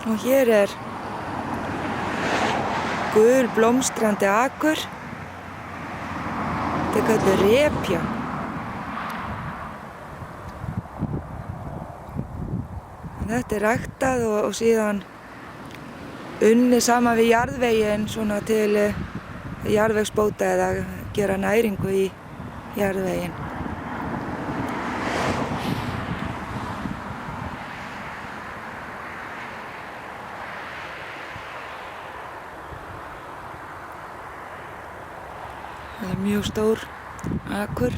Og hér gul blómstrandi akur. Þetta kallað repja. Þetta ræktað og síðan unnið saman við jarðveginn svona til jarðvegsbóta eða gera næringu í jarðveginn. Það mjög stór akur.